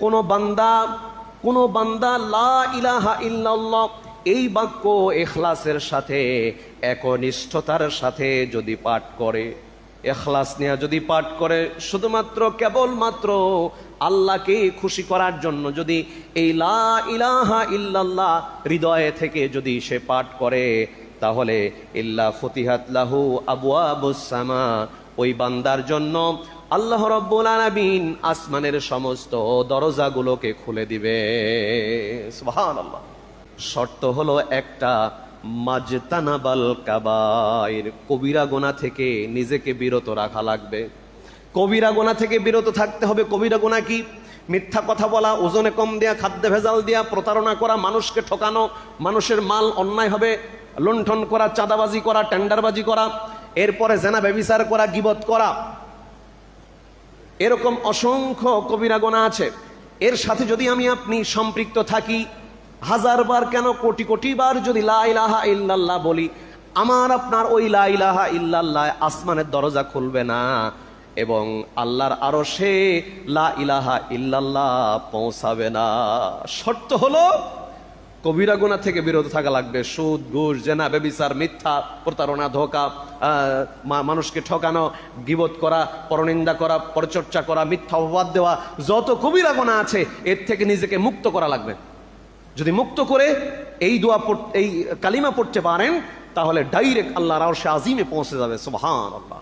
কোন বান্দা লা ইলাহা ইল্লাল্লাহ এই বাক্য ইখলাসের সাথে একনিষ্ঠতার সাথে যদি পাঠ করে, ইখলাস নিয়ে যদি পাঠ করে, শুধুমাত্র কেবলমাত্র আল্লাহকে খুশি করার জন্য যদি এই লা ইলাহা ইল্লাল্লাহ হৃদয়ে থেকে যদি সে পাঠ করে, তাহলে ইল্লা ফুতিহাত লাহু আবওয়াবুস সামা, ওই বান্দার জন্য আল্লাহ রাব্বুল আলামিন আসমানের সমস্ত দরজাগুলোকে খুলে দিবে। সুবহানাল্লাহ। শর্ত হলো একটা, মাজতানাবাল কাবাইর, কবিরা গুনাহ থেকে নিজেকে বিরত রাখা লাগবে। কবিরা গুনাহ থেকে বিরত থাকতে হবে। কবিরা গুনাহ কি? মিথ্যা কথা বলা, ওজনে কম দেয়া, খাদ্যে ভেজাল দেয়া, প্রতারণা করা, মানুষকে ঠকানো, মানুষের মাল অন্যায়ভাবে লুণ্ঠন করা, চাঁদাবাজি করা, টেন্ডারবাজি করা, এরপরে জেনা ব্যভিচার করা, গীবত করা, এরকম অসংখ্য কবিরা গুনাহ আছে। এর সাথে যদি আমি আপনি সম্পৃক্ত থাকি, হাজারবার কেন কোটি কোটি বার যদি লা ইলাহা ইল্লাল্লাহ বলি, আমার আপনার ওই লা ইলাহা ইল্লাল্লাহ আসমানের দরজা খুলবে না এবং আল্লাহর আরশে লা ইলাহা ইল্লাল্লাহ পৌঁছাবে না। শর্ত হলো কবিরা গুনাহ থেকে বিরত থাকা লাগবে। সুদ, ঘুষ, জেনা, ব্যভিচার, মিথ্যা, প্রতারণা, ধোঁকা, মানুষকে ঠকানো, গীবত করা, পরনিন্দা করা, পরচর্চা করা, মিথ্যা অপবাদ দেওয়া, যত কবিরা গুনাহ আছে এর থেকে নিজেকে মুক্ত করা লাগবে। যদি মুক্ত করে এই দোয়া এই কালিমা পড়তে পারেন, তাহলে ডাইরেক্ট আল্লাহর আরশে আজিমে পৌঁছে যাবে। সুবহানাল্লাহ।